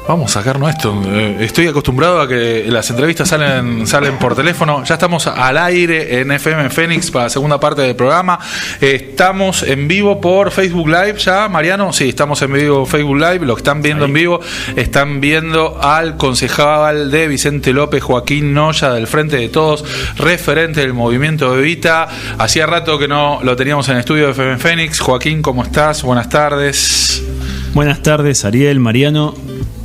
Vamos a sacarnos esto. Estoy acostumbrado a que las entrevistas salen por teléfono. Ya estamos al aire en FM Fénix para la segunda parte del programa. Estamos en vivo por Facebook Live ya, Mariano. Sí, estamos en vivo Facebook Live. Lo que están viendo en vivo, están viendo al concejal de Vicente López, Joaquín Noya, del Frente de Todos, referente del movimiento Evita. Hacía rato que no lo teníamos en el estudio de FM Fénix. Joaquín, ¿cómo estás? Buenas tardes. Buenas tardes, Ariel, Mariano.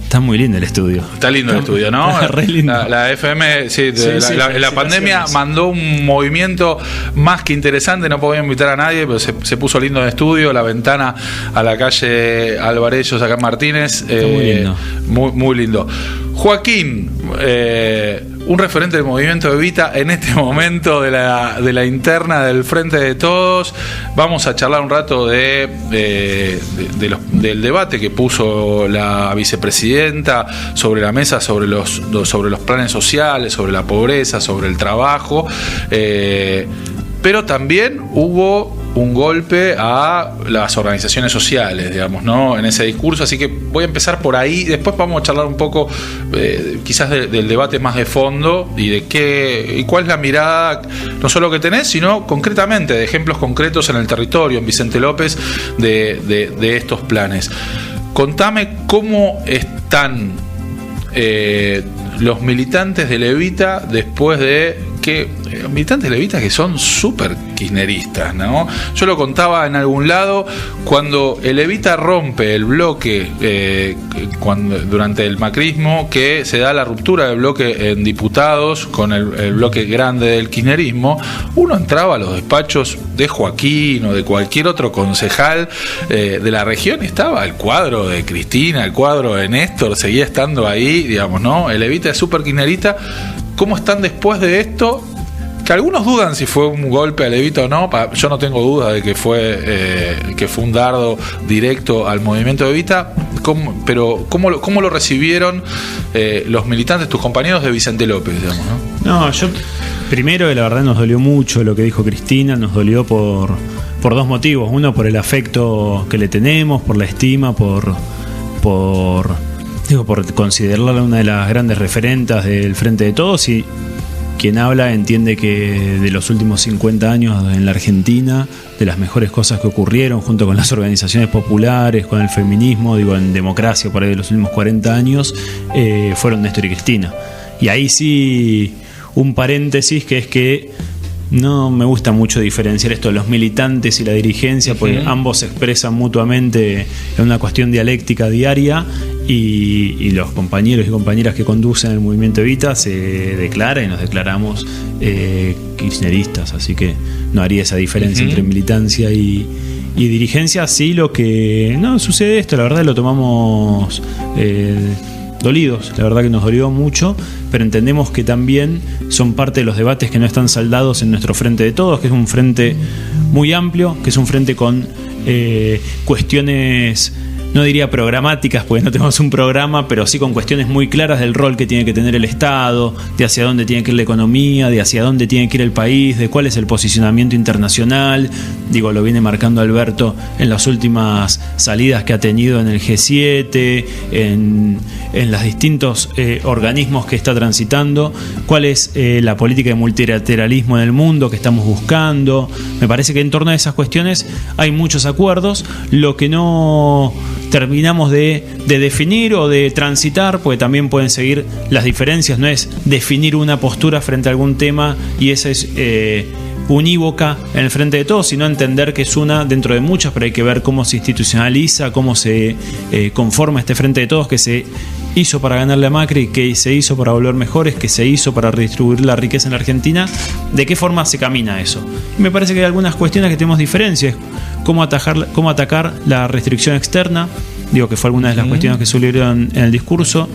Está muy lindo el estudio. Está lindo el estudio, ¿no? Re lindo. La FM, sí, la pandemia mandó un movimiento más que interesante. No podía invitar a nadie, pero se puso lindo el estudio. La ventana a la calle Alvarellos, acá en Martínez. Está muy lindo. Muy lindo. Joaquín, un referente del movimiento Evita en este momento de la interna del Frente de Todos. Vamos a charlar un rato del debate que puso la vicepresidenta sobre la mesa, sobre los planes sociales, sobre la pobreza, sobre el trabajo. Pero también hubo un golpe a las organizaciones sociales, digamos, ¿no? En ese discurso, así que voy a empezar por ahí. Después vamos a charlar un poco, quizás del debate más de fondo y de cuál es la mirada, no solo que tenés, sino concretamente, de ejemplos concretos en el territorio, en Vicente López, de estos planes. Contame cómo están los militantes del Evita después de militantes de Evita que son súper kirchneristas, ¿no? Yo lo contaba en algún lado, cuando el Evita rompe el bloque durante el macrismo, que se da la ruptura del bloque en diputados con el bloque grande del kirchnerismo, uno entraba a los despachos de Joaquín o de cualquier otro concejal de la región y estaba el cuadro de Cristina, el cuadro de Néstor, seguía estando ahí, digamos, ¿no? El Evita es súper kirchnerista. ¿Cómo están después de esto? Que algunos dudan si fue un golpe al Evita o no. Yo no tengo duda de que fue un dardo directo al movimiento de Evita. Pero ¿cómo lo recibieron los militantes, tus compañeros de Vicente López, digamos, ¿no? Primero, la verdad nos dolió mucho lo que dijo Cristina. Nos dolió por dos motivos. Uno, por el afecto que le tenemos, por la estima, por considerarla una de las grandes referentas del Frente de Todos, y quien habla entiende que de los últimos 50 años en la Argentina, de las mejores cosas que ocurrieron junto con las organizaciones populares, con el feminismo, en democracia por ahí de los últimos 40 años, fueron Néstor y Cristina. Y ahí sí, un paréntesis, que es que no me gusta mucho diferenciar esto de los militantes y la dirigencia, porque ambos se expresan mutuamente en una cuestión dialéctica diaria, y los compañeros y compañeras que conducen el movimiento Evita se declaran y nos declaramos kirchneristas, así que no haría esa diferencia entre militancia y dirigencia. Sí, lo que no sucede esto, la verdad lo tomamos dolidos, la verdad que nos dolió mucho, pero entendemos que también son parte de los debates que no están saldados en nuestro Frente de Todos, que es un frente muy amplio, que es un frente con cuestiones, no diría programáticas, porque no tenemos un programa, pero sí con cuestiones muy claras del rol que tiene que tener el Estado, de hacia dónde tiene que ir la economía, de hacia dónde tiene que ir el país, de cuál es el posicionamiento internacional. Lo viene marcando Alberto en las últimas salidas que ha tenido en el G7, en los distintos organismos que está transitando, cuál es la política de multilateralismo en el mundo que estamos buscando. Me parece que en torno a esas cuestiones hay muchos acuerdos. Lo que no terminamos de definir o de transitar, porque también pueden seguir las diferencias, no es definir una postura frente a algún tema y esa es unívoca en el Frente de Todos, sino entender que es una dentro de muchas, pero hay que ver cómo se institucionaliza, cómo se conforma este Frente de Todos, que se hizo para ganarle a Macri, que se hizo para volver mejores, que se hizo para redistribuir la riqueza en la Argentina. ¿De qué forma se camina eso? Y me parece que hay algunas cuestiones que tenemos diferencias. Cómo atacar la restricción externa, que fue alguna de las cuestiones que surgieron en el discurso.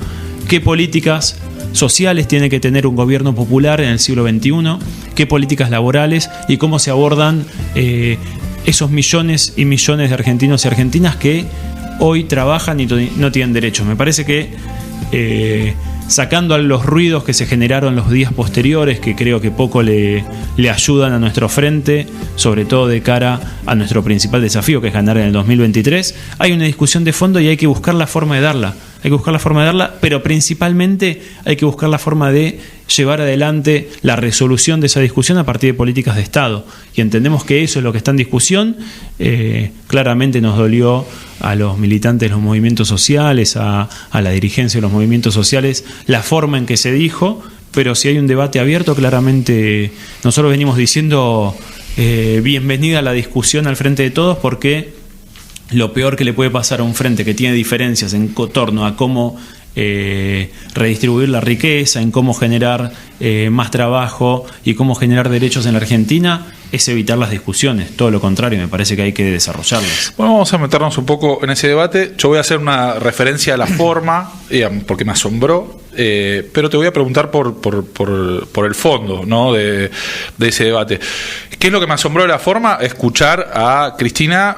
¿Qué políticas sociales tiene que tener un gobierno popular en el siglo XXI? ¿Qué políticas laborales? Y cómo se abordan esos millones y millones de argentinos y argentinas que hoy trabajan y no tienen derechos. Me parece que sacando a los ruidos que se generaron los días posteriores, que creo que poco le ayudan a nuestro frente, sobre todo de cara a nuestro principal desafío, que es ganar en el 2023, hay una discusión de fondo y hay que buscar la forma de darla. hay que buscar la forma de darla, pero principalmente hay que buscar la forma de llevar adelante la resolución de esa discusión a partir de políticas de Estado. Y entendemos que eso es lo que está en discusión. Claramente nos dolió a los militantes de los movimientos sociales, a la dirigencia de los movimientos sociales, la forma en que se dijo, pero si hay un debate abierto, claramente nosotros venimos diciendo bienvenida a la discusión al frente de todos, porque lo peor que le puede pasar a un frente que tiene diferencias en torno a cómo redistribuir la riqueza, en cómo generar más trabajo y cómo generar derechos en la Argentina, es evitar las discusiones. Todo lo contrario, me parece que hay que desarrollarlas. Bueno, vamos a meternos un poco en ese debate. Yo voy a hacer una referencia a la forma, porque me asombró, pero te voy a preguntar por el fondo, ¿no?, de ese debate. ¿Qué es lo que me asombró de la forma? Escuchar a Cristina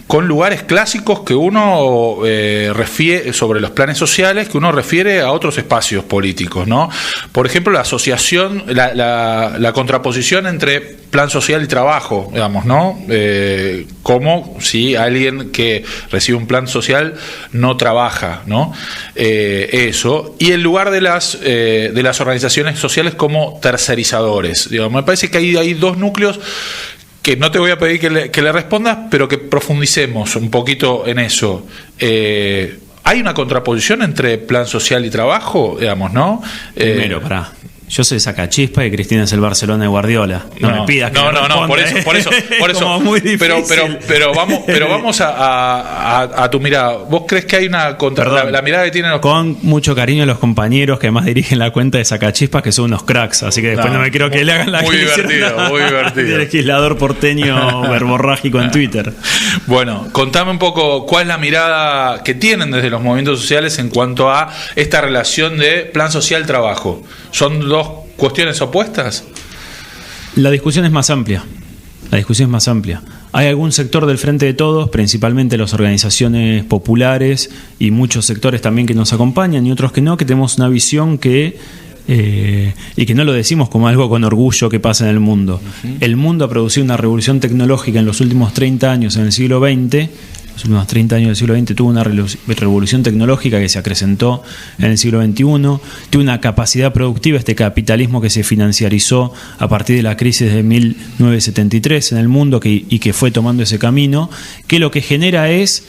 con lugares clásicos que uno refiere sobre los planes sociales, que uno refiere a otros espacios políticos, ¿no? Por ejemplo, la asociación, la contraposición entre plan social y trabajo, digamos, ¿no? Como si alguien que recibe un plan social no trabaja, ¿no? Eso. Y el lugar de las organizaciones sociales como tercerizadores. Digamos, me parece que hay dos núcleos que no te voy a pedir que le respondas, pero que profundicemos un poquito en eso. ¿Hay una contraposición entre plan social y trabajo, digamos, no? Primero, yo soy Sacachispa y Cristina es el Barcelona de Guardiola. No me pidas que no, por eso. Como muy difícil. Pero vamos a tu mirada. ¿Vos crees que hay una la mirada que tienen los... Con mucho cariño a los compañeros que además dirigen la cuenta de Sacachispas, que son unos cracks, así que después no me quiero que le hagan la muy divertido. del legislador porteño verborrágico en Twitter. Bueno, contame un poco cuál es la mirada que tienen desde los movimientos sociales en cuanto a esta relación de plan social-trabajo. ¿Son dos cuestiones opuestas? La discusión es más amplia. Hay algún sector del Frente de Todos, principalmente las organizaciones populares y muchos sectores también que nos acompañan y otros que no, que tenemos una visión que y que no lo decimos como algo con orgullo que pasa en el mundo. El mundo ha producido una revolución tecnológica en los últimos 30 años en el siglo XX. Los últimos 30 años del siglo XX tuvo una revolución tecnológica que se acrecentó en el siglo XXI, tuvo una capacidad productiva, este capitalismo que se financiarizó a partir de la crisis de 1973 en el mundo y que fue tomando ese camino, que lo que genera es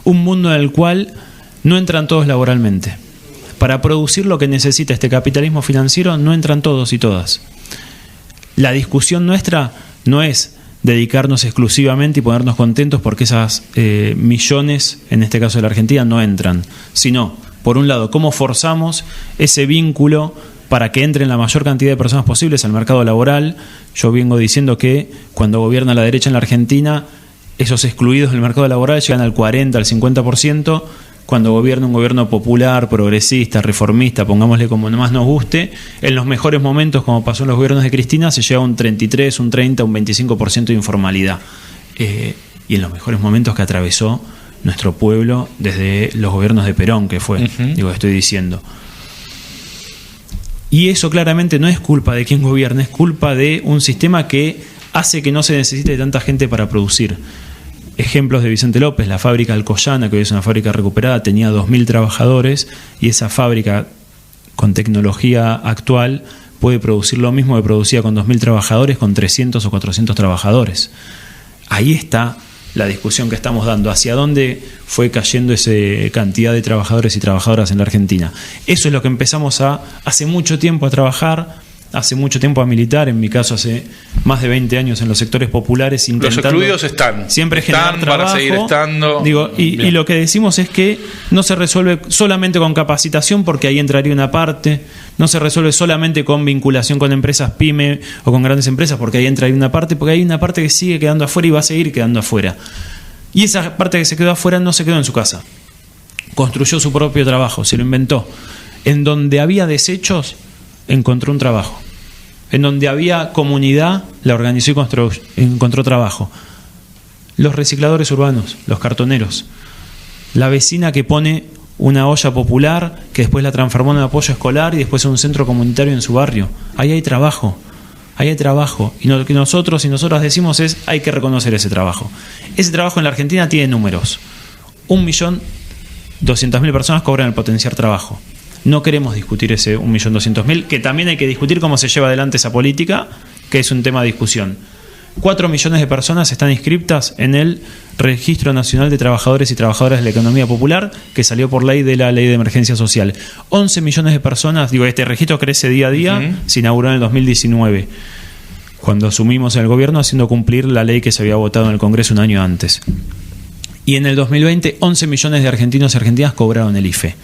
un mundo en el cual no entran todos laboralmente. Para producir lo que necesita este capitalismo financiero no entran todos y todas. La discusión nuestra no es dedicarnos exclusivamente y ponernos contentos porque esas millones, en este caso de la Argentina, no entran, sino, por un lado, cómo forzamos ese vínculo para que entren la mayor cantidad de personas posibles al mercado laboral. Yo vengo diciendo que cuando gobierna la derecha en la Argentina, esos excluidos del mercado laboral llegan al 40, al 50%, cuando gobierna un gobierno popular, progresista, reformista, pongámosle como más nos guste, en los mejores momentos, como pasó en los gobiernos de Cristina, se llega a un 33, un 30, un 25% de informalidad. Y en los mejores momentos que atravesó nuestro pueblo desde los gobiernos de Perón, que fue, estoy diciendo. Y eso claramente no es culpa de quien gobierna, es culpa de un sistema que hace que no se necesite tanta gente para producir. Ejemplos de Vicente López, la fábrica Alcoyana, que hoy es una fábrica recuperada, tenía 2.000 trabajadores y esa fábrica con tecnología actual puede producir lo mismo que producía con 2.000 trabajadores, con 300 o 400 trabajadores. Ahí está la discusión que estamos dando, hacia dónde fue cayendo esa cantidad de trabajadores y trabajadoras en la Argentina. Eso es lo que empezamos hace mucho tiempo a trabajar, hace mucho tiempo a militar, en mi caso hace más de 20 años en los sectores populares, intentando los excluidos están siempre generar trabajo, para seguir estando. Y lo que decimos es que no se resuelve solamente con capacitación, porque ahí entraría una parte, no se resuelve solamente con vinculación con empresas pyme o con grandes empresas, porque ahí entraría una parte, porque hay una parte que sigue quedando afuera y va a seguir quedando afuera. Y esa parte que se quedó afuera no se quedó en su casa, construyó su propio trabajo, se lo inventó. En donde había desechos, encontró un trabajo. En donde había comunidad, la organizó y encontró trabajo. Los recicladores urbanos, los cartoneros, la vecina que pone una olla popular que después la transformó en un apoyo escolar y después en un centro comunitario en su barrio. Ahí hay trabajo. Y lo que nosotros y nosotras decimos es: hay que reconocer ese trabajo. Ese trabajo en la Argentina tiene números. 1.000.000 200.000 personas cobran el potenciar trabajo. No queremos discutir ese 1.200.000, que también hay que discutir cómo se lleva adelante esa política, que es un tema de discusión. 4 millones de personas están inscriptas en el Registro Nacional de Trabajadores y Trabajadoras de la Economía Popular, que salió por ley de la Ley de Emergencia Social. 11 millones de personas, este registro crece día a día, se inauguró en el 2019, cuando asumimos en el gobierno, haciendo cumplir la ley que se había votado en el Congreso un año antes. Y en el 2020, 11 millones de argentinos y argentinas cobraron el IFE.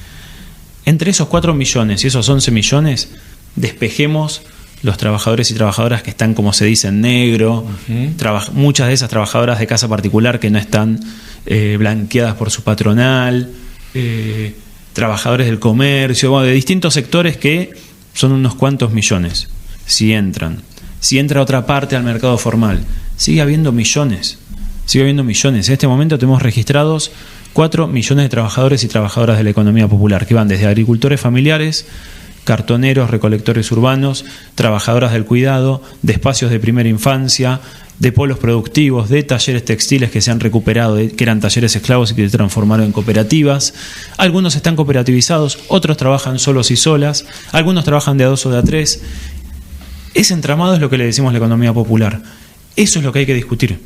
Entre esos 4 millones y esos 11 millones, despejemos los trabajadores y trabajadoras que están, como se dice, en negro, muchas de esas trabajadoras de casa particular que no están blanqueadas por su patronal, trabajadores del comercio, de distintos sectores que son unos cuantos millones. Si entra otra parte al mercado formal, sigue habiendo millones. En este momento tenemos registrados 4 millones de trabajadores y trabajadoras de la economía popular, que van desde agricultores familiares, cartoneros, recolectores urbanos, trabajadoras del cuidado, de espacios de primera infancia, de polos productivos, de talleres textiles que se han recuperado, que eran talleres esclavos y que se transformaron en cooperativas. Algunos están cooperativizados, otros trabajan solos y solas, algunos trabajan de a 2 o de a 3. Ese entramado es lo que le decimos la economía popular. Eso es lo que hay que discutir.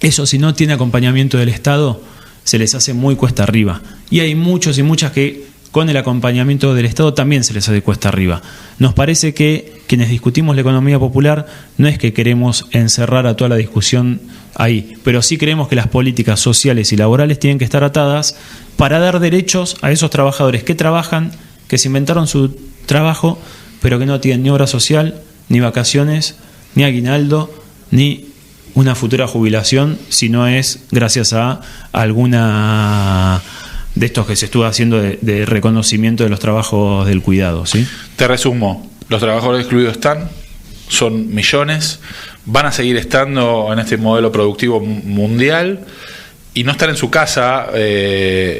Eso, si no tiene acompañamiento del Estado, se les hace muy cuesta arriba. Y hay muchos y muchas que con el acompañamiento del Estado también se les hace cuesta arriba. Nos parece que quienes discutimos la economía popular no es que queremos encerrar a toda la discusión ahí, pero sí creemos que las políticas sociales y laborales tienen que estar atadas para dar derechos a esos trabajadores que trabajan, que se inventaron su trabajo, pero que no tienen ni obra social, ni vacaciones, ni aguinaldo, ni una futura jubilación, si no es gracias a alguna de estos que se estuvo haciendo de reconocimiento de los trabajos del cuidado, ¿sí? Te resumo, los trabajadores excluidos son millones, van a seguir estando en este modelo productivo mundial y no están en su casa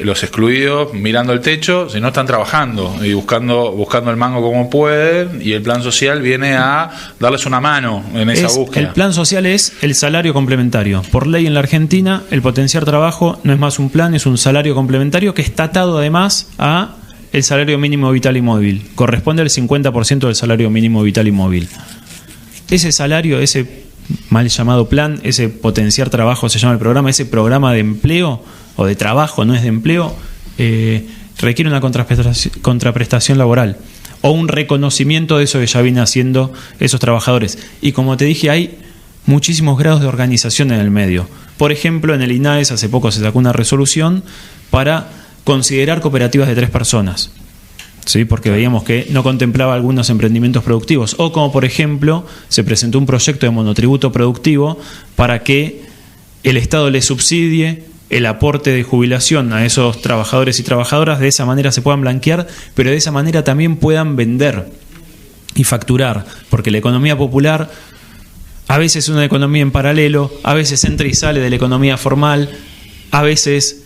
los excluidos mirando el techo, sino están trabajando y buscando el mango como pueden, y el plan social viene a darles una mano en esa búsqueda. El plan social es el salario complementario. Por ley en la Argentina, el potenciar trabajo no es más un plan, es un salario complementario que está atado además a el salario mínimo vital y móvil. Corresponde al 50% del salario mínimo vital y móvil. Ese salario, ese mal llamado plan, ese potenciar trabajo se llama el programa, ese programa de empleo o de trabajo, no es de empleo, requiere una contraprestación laboral o un reconocimiento de eso que ya vienen haciendo esos trabajadores. Y como te dije, hay muchísimos grados de organización en el medio. Por ejemplo, en el INAES hace poco se sacó una resolución para considerar cooperativas de 3 personas. Sí, porque veíamos que no contemplaba algunos emprendimientos productivos, o como por ejemplo se presentó un proyecto de monotributo productivo para que el Estado le subsidie el aporte de jubilación a esos trabajadores y trabajadoras, de esa manera se puedan blanquear, pero de esa manera también puedan vender y facturar, porque la economía popular a veces es una economía en paralelo, a veces entra y sale de la economía formal, a veces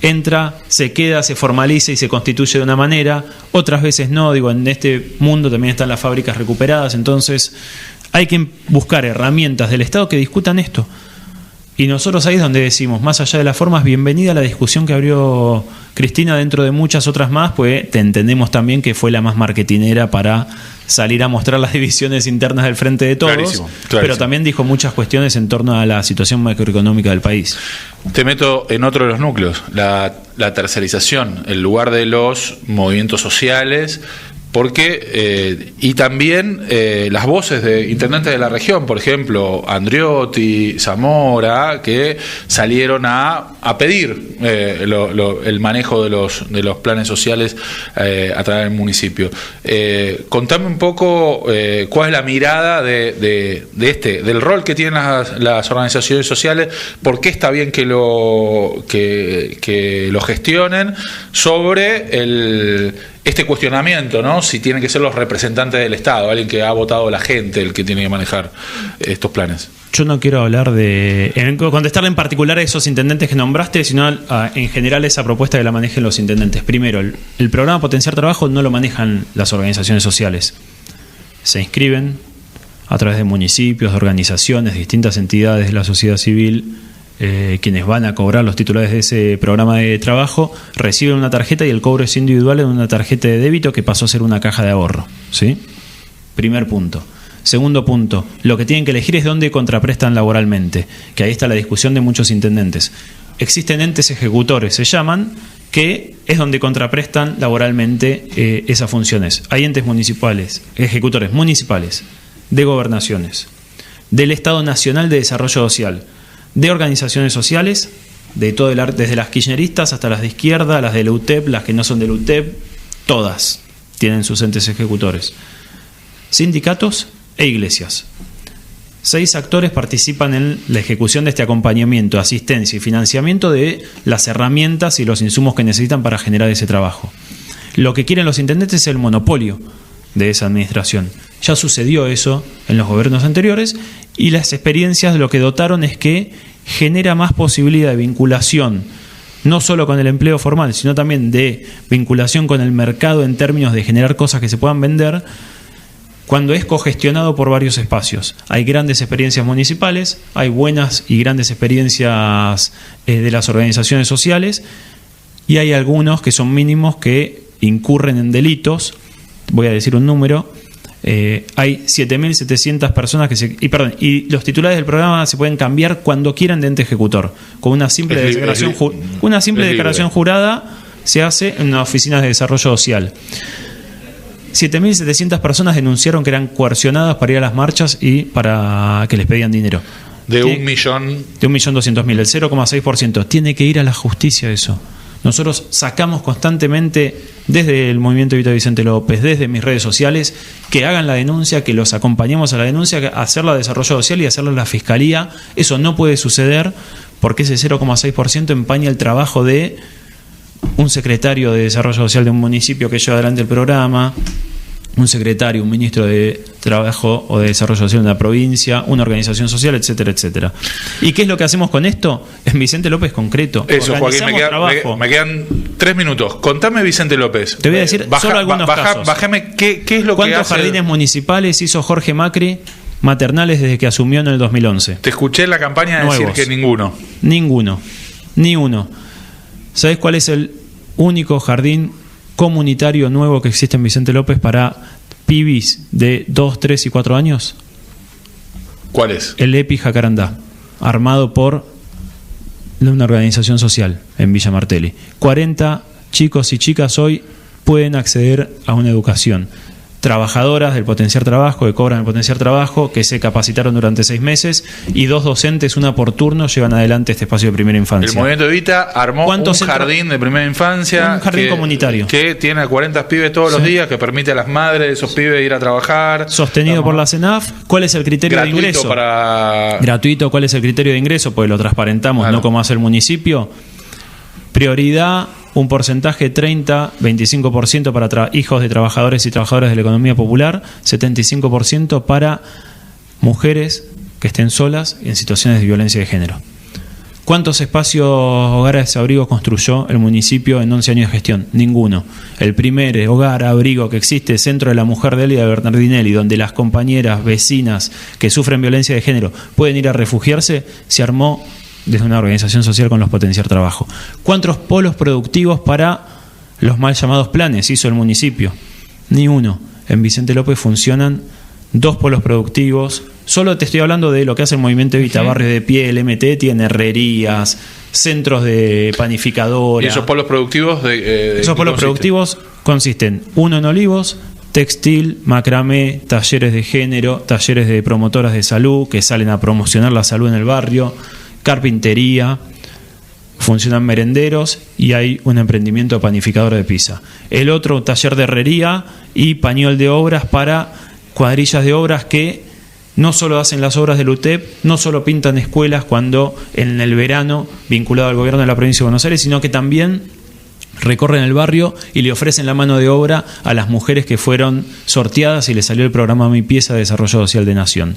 entra, se queda, se formaliza y se constituye de una manera, otras veces no. En este mundo también están las fábricas recuperadas, entonces hay que buscar herramientas del Estado que discutan esto. Y nosotros ahí es donde decimos, más allá de las formas, bienvenida a la discusión que abrió Cristina dentro de muchas otras más, pues te entendemos también que fue la más marketinera para salir a mostrar las divisiones internas del frente de todos, clarísimo. Pero también dijo muchas cuestiones en torno a la situación macroeconómica del país. Te meto en otro de los núcleos, la tercerización, el lugar de los movimientos sociales, porque y también las voces de intendentes de la región, por ejemplo Andriotti, Zamora, que salieron a pedir el manejo de los planes sociales a través del municipio. Contame un poco cuál es la mirada del rol que tienen las organizaciones sociales, por qué está bien que lo gestionen, sobre este cuestionamiento, ¿no? Si tienen que ser los representantes del Estado, alguien que ha votado la gente, el que tiene que manejar estos planes. Yo no quiero hablar contestarle en particular a esos intendentes que nombraste, sino en general esa propuesta que la manejen los intendentes. Primero, el programa Potenciar Trabajo no lo manejan las organizaciones sociales. Se inscriben a través de municipios, de organizaciones, de distintas entidades de la sociedad civil, quienes van a cobrar, los titulares de ese programa de trabajo, reciben una tarjeta y el cobro es individual en una tarjeta de débito que pasó a ser una caja de ahorro, ¿sí? Primer punto. Segundo punto, lo que tienen que elegir es dónde contraprestan laboralmente, que ahí está la discusión de muchos intendentes. Existen entes ejecutores, se llaman, que es donde contraprestan laboralmente esas funciones. Hay entes municipales, ejecutores municipales, de gobernaciones, del Estado Nacional de Desarrollo Social, de organizaciones sociales, de todo desde las kirchneristas hasta las de izquierda, las de la UTEP, las que no son de la UTEP, todas tienen sus entes ejecutores. Sindicatos e iglesias. 6 actores participan en la ejecución de este acompañamiento, asistencia y financiamiento de las herramientas y los insumos que necesitan para generar ese trabajo. Lo que quieren los intendentes es el monopolio de esa administración. Ya sucedió eso en los gobiernos anteriores y las experiencias lo que dotaron es que genera más posibilidad de vinculación, no solo con el empleo formal, sino también de vinculación con el mercado en términos de generar cosas que se puedan vender, cuando es cogestionado por varios espacios. Hay grandes experiencias municipales, hay buenas y grandes experiencias de las organizaciones sociales y hay algunos que son mínimos que incurren en delitos. Voy a decir un número. Hay 7.700 personas y los titulares del programa se pueden cambiar cuando quieran de ente ejecutor. Con una simple declaración jurada se hace en una oficina de desarrollo social. 7.700 personas denunciaron que eran coercionadas para ir a las marchas y para que les pedían dinero. De 1.200.000. De 1.200.000, el 0,6%. Tiene que ir a la justicia eso. Nosotros sacamos constantemente desde el Movimiento Evita Vicente López, desde mis redes sociales, que hagan la denuncia, que los acompañemos a la denuncia, hacerla de desarrollo social y hacerla en la Fiscalía. Eso no puede suceder porque ese 0,6% empaña el trabajo de un secretario de desarrollo social de un municipio que lleva adelante el programa, un secretario, un ministro de Trabajo o de Desarrollo Social de una provincia, una organización social, etcétera, etcétera. ¿Y qué es lo que hacemos con esto? En Vicente López concreto. Eso, Joaquín, me quedan 3 minutos. Contame Vicente López. Te voy a decir solo algunos casos. Bájame qué es lo que hace. ¿Cuántos jardines municipales hizo Jorge Macri maternales desde que asumió en el 2011? Te escuché en la campaña decir que ninguno. Ninguno. Ni uno. ¿Sabés cuál es el único jardín comunitario nuevo que existe en Vicente López para pibis de 2, 3 y 4 años? ¿Cuál es? El EPI Jacarandá, armado por una organización social en Villa Martelli. 40 chicos y chicas hoy pueden acceder a una educación. Trabajadoras del Potenciar Trabajo, que cobran el Potenciar Trabajo, que se capacitaron durante 6 meses, y 2 docentes, una por turno, llevan adelante este espacio de primera infancia. El Movimiento Evita armó un jardín de primera infancia, un jardín comunitario que tiene a 40 pibes todos los días, que permite a las madres de esos pibes ir a trabajar. Sostenido por la CENAF. ¿Cuál es el criterio de ingreso? Gratuito. ¿Cuál es el criterio de ingreso? Pues lo transparentamos, claro. No como hace el municipio. Prioridad, un porcentaje 30-25% para hijos de trabajadores y trabajadoras de la economía popular, 75% para mujeres que estén solas y en situaciones de violencia de género. ¿Cuántos espacios hogares abrigo construyó el municipio en 11 años de gestión? Ninguno. El primer hogar abrigo que existe, Centro de la Mujer de Elida Bernardinelli, donde las compañeras, vecinas que sufren violencia de género pueden ir a refugiarse, se armó desde una organización social con los Potenciar Trabajo. ¿Cuántos polos productivos para los mal llamados planes hizo el municipio? Ni uno. En Vicente López funcionan 2 polos productivos. Solo te estoy hablando de lo que hace el Movimiento Evita. Barrios de pie, el MT tiene herrerías, centros de panificadora. ¿Y esos polos productivos esos polos productivos consisten, uno en Olivos, textil, macramé, talleres de género, talleres de promotoras de salud que salen a promocionar la salud en el barrio, carpintería, funcionan merenderos y hay un emprendimiento de panificador de pizza. El otro, taller de herrería y pañol de obras para cuadrillas de obras que no solo hacen las obras del UTEP, no solo pintan escuelas cuando en el verano, vinculado al gobierno de la provincia de Buenos Aires, sino que también recorren el barrio y le ofrecen la mano de obra a las mujeres que fueron sorteadas y les salió el programa Mi Pieza de Desarrollo Social de Nación.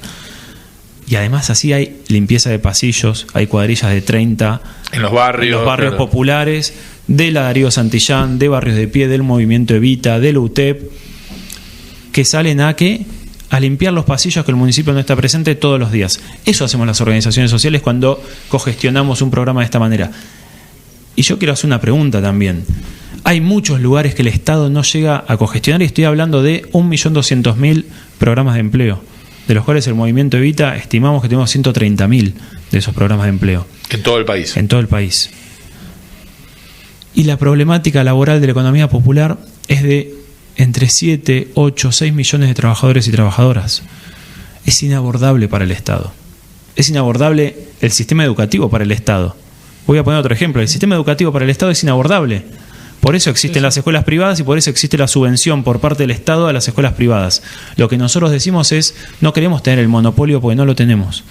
Y además así hay limpieza de pasillos, hay cuadrillas de 30 en los barrios claro, populares, de la Darío Santillán, de Barrios de Pie, del Movimiento Evita, del UTEP, que salen a a limpiar los pasillos que el municipio no está presente todos los días. Eso hacemos las organizaciones sociales cuando cogestionamos un programa de esta manera. Y yo quiero hacer una pregunta también. Hay muchos lugares que el Estado no llega a cogestionar y estoy hablando de 1.200.000 programas de empleo, de los cuales el movimiento Evita estimamos que tenemos 130.000 de esos programas de empleo. En todo el país. En todo el país. Y la problemática laboral de la economía popular es de entre 7, 8, 6 millones de trabajadores y trabajadoras. Es inabordable para el Estado. Es inabordable el sistema educativo para el Estado. Voy a poner otro ejemplo. El sistema educativo para el Estado es inabordable. Por eso existen las escuelas privadas y por eso existe la subvención por parte del Estado a las escuelas privadas. Lo que nosotros decimos es, no queremos tener el monopolio porque no lo tenemos.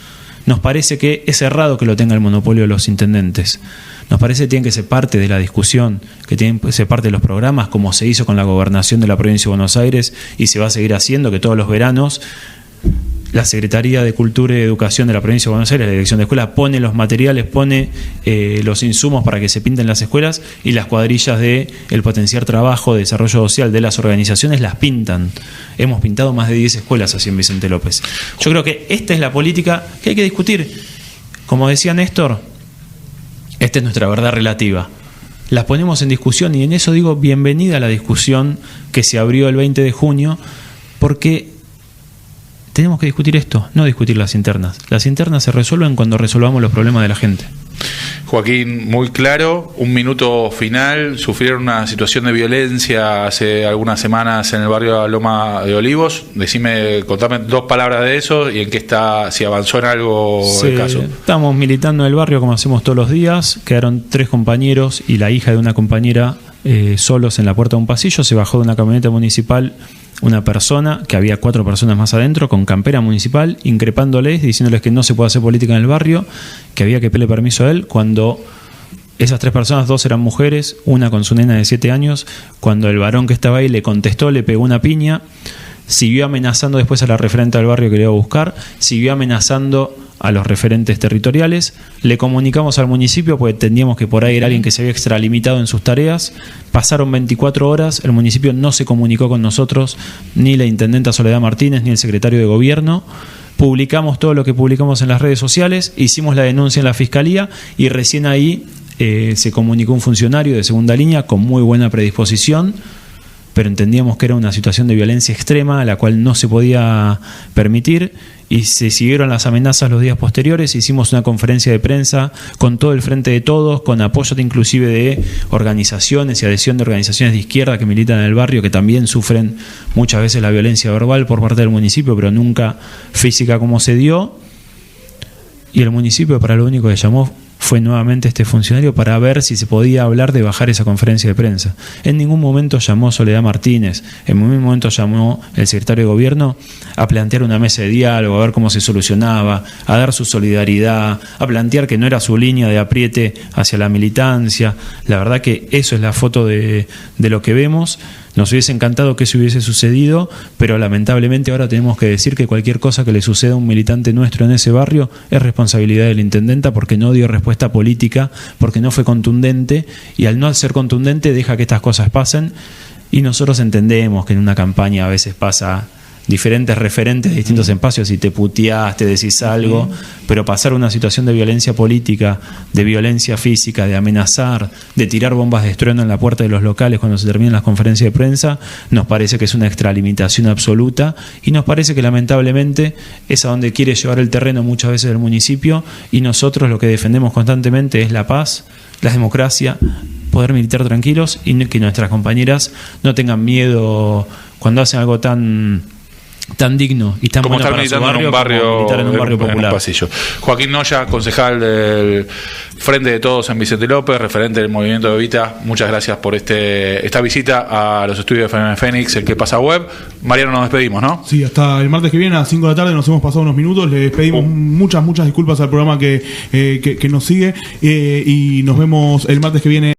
Nos parece que es errado que lo tenga el monopolio los intendentes. Nos parece que tiene que ser parte de la discusión, que tiene que ser parte de los programas, como se hizo con la gobernación de la provincia de Buenos Aires y se va a seguir haciendo, que todos los veranos la Secretaría de Cultura y Educación de la provincia de Buenos Aires, la Dirección de Escuelas, pone los materiales, pone los insumos para que se pinten las escuelas y las cuadrillas de el potenciar trabajo, de desarrollo social de las organizaciones las pintan. Hemos pintado más de 10 escuelas así en Vicente López. Yo creo que esta es la política que hay que discutir. Como decía Néstor, esta es nuestra verdad relativa. Las ponemos en discusión y en eso digo bienvenida a la discusión que se abrió el 20 de junio, porque tenemos que discutir esto, no discutir las internas. Las internas se resuelven cuando resolvamos los problemas de la gente. Joaquín, muy claro, un minuto final. Sufrieron una situación de violencia hace algunas semanas en el barrio de Loma de Olivos. Contame 2 palabras de eso y en qué está, si avanzó en algo el caso. Estamos militando en el barrio como hacemos todos los días. Quedaron 3 compañeros y la hija de una compañera solos en la puerta de un pasillo. Se bajó de una camioneta municipal una persona, que había 4 personas más adentro, con campera municipal, increpándoles, diciéndoles que no se puede hacer política en el barrio, que había que pedirle permiso a él, cuando esas 3 personas, 2 eran mujeres, una con su nena de 7 años, cuando el varón que estaba ahí le contestó, le pegó una piña, siguió amenazando después a la referente del barrio que le iba a buscar, siguió amenazando a los referentes territoriales, le comunicamos al municipio porque entendíamos que por ahí era alguien que se había extralimitado en sus tareas. Pasaron 24 horas, el municipio no se comunicó con nosotros, ni la intendenta Soledad Martínez, ni el secretario de gobierno. Publicamos todo lo que publicamos en las redes sociales, hicimos la denuncia en la fiscalía y recién ahí se comunicó un funcionario de segunda línea con muy buena predisposición, pero entendíamos que era una situación de violencia extrema a la cual no se podía permitir y se siguieron las amenazas los días posteriores. Hicimos una conferencia de prensa con todo el Frente de Todos, con apoyo inclusive de organizaciones y adhesión de organizaciones de izquierda que militan en el barrio, que también sufren muchas veces la violencia verbal por parte del municipio, pero nunca física como se dio. Y el municipio para lo único que llamó fue nuevamente este funcionario para ver si se podía hablar de bajar esa conferencia de prensa. En ningún momento llamó Soledad Martínez, en ningún momento llamó el secretario de gobierno a plantear una mesa de diálogo, a ver cómo se solucionaba, a dar su solidaridad, a plantear que no era su línea de apriete hacia la militancia. La verdad que eso es la foto de lo que vemos. Nos hubiese encantado que eso hubiese sucedido, pero lamentablemente ahora tenemos que decir que cualquier cosa que le suceda a un militante nuestro en ese barrio es responsabilidad de la intendenta, porque no dio respuesta política, porque no fue contundente, y al no ser contundente deja que estas cosas pasen. Y nosotros entendemos que en una campaña a veces pasa diferentes referentes de distintos espacios y te puteás, te decís algo, pero pasar una situación de violencia política, de violencia física, de amenazar, de tirar bombas de estruendo en la puerta de los locales cuando se terminan las conferencias de prensa, nos parece que es una extralimitación absoluta y nos parece que lamentablemente es a donde quiere llevar el terreno muchas veces el municipio, y nosotros lo que defendemos constantemente es la paz, la democracia, poder militar tranquilos y que nuestras compañeras no tengan miedo cuando hacen algo tan digno y tan como bueno para su barrio, en un barrio popular. En un pasillo. Joaquín Noya, concejal del Frente de Todos en Vicente López, referente del movimiento de Evita, muchas gracias por esta visita a los estudios de FM Fénix, el que pasa web. Mariano, nos despedimos, ¿no? Sí, hasta el martes que viene a las 5 de la tarde, nos hemos pasado unos minutos, les pedimos muchas disculpas al programa que nos sigue, y nos vemos el martes que viene.